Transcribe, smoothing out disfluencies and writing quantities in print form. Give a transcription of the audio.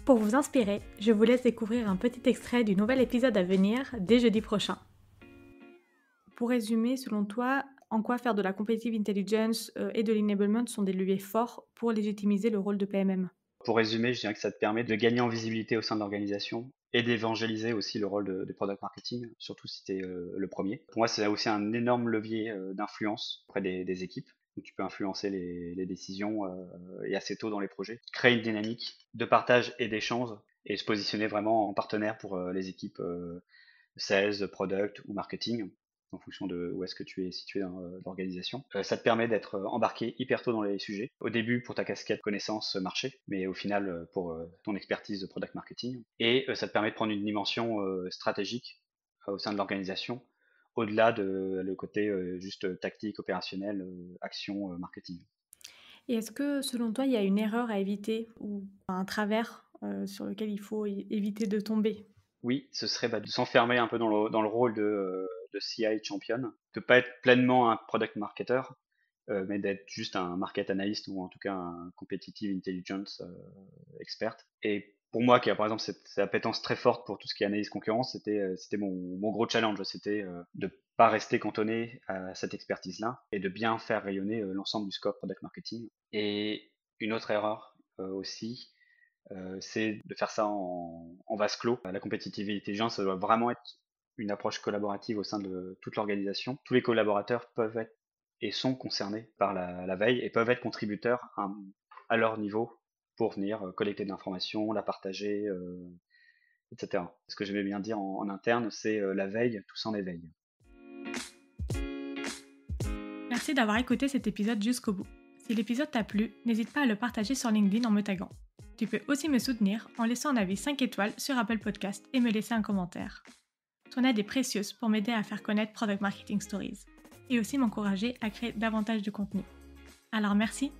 Pour vous inspirer, je vous laisse découvrir un petit extrait du nouvel épisode à venir dès jeudi prochain. Pour résumer, selon toi, en quoi faire de la competitive intelligence et de l'enablement sont des leviers forts pour légitimiser le rôle de PMM? Pour résumer, je dirais que ça te permet de gagner en visibilité au sein de l'organisation et d'évangéliser aussi le rôle de product marketing, surtout si tu es le premier. Pour moi, c'est aussi un énorme levier d'influence auprès des équipes. Donc, tu peux influencer les décisions et assez tôt dans les projets. Créer une dynamique de partage et d'échange et se positionner vraiment en partenaire pour les équipes sales, product ou marketing en fonction de où est-ce que tu es situé dans l'organisation. Ça te permet d'être embarqué hyper tôt dans les sujets. Au début pour ta casquette connaissance marché, mais au final pour ton expertise de product marketing. Et ça te permet de prendre une dimension stratégique au sein de l'organisation, au-delà de le côté juste tactique, opérationnel, action, marketing. Et est-ce que, selon toi, il y a une erreur à éviter ou un travers sur lequel il faut éviter de tomber? Oui, ce serait de s'enfermer un peu dans le rôle de CI champion, de pas être pleinement un product marketer, mais d'être juste un market analyst ou en tout cas un competitive intelligence expert. Et pour moi, qui a par exemple cette appétence très forte pour tout ce qui est analyse concurrence, c'était mon gros challenge, c'était de pas rester cantonné à cette expertise-là et de bien faire rayonner l'ensemble du scope product marketing. Et une autre erreur aussi, c'est de faire ça en vase clos. La competitive intelligence, ça doit vraiment être une approche collaborative au sein de toute l'organisation. Tous les collaborateurs peuvent être et sont concernés par la veille et peuvent être contributeurs à leur niveau pour venir collecter de l'information, la partager, etc. Ce que j'aimais bien dire en interne, c'est la veille, tous en éveil. Merci d'avoir écouté cet épisode jusqu'au bout. Si l'épisode t'a plu, n'hésite pas à le partager sur LinkedIn en me taguant. Tu peux aussi me soutenir en laissant un avis 5 étoiles sur Apple Podcast et me laisser un commentaire. Ton aide est précieuse pour m'aider à faire connaître Product Marketing Stories et aussi m'encourager à créer davantage de contenu. Alors merci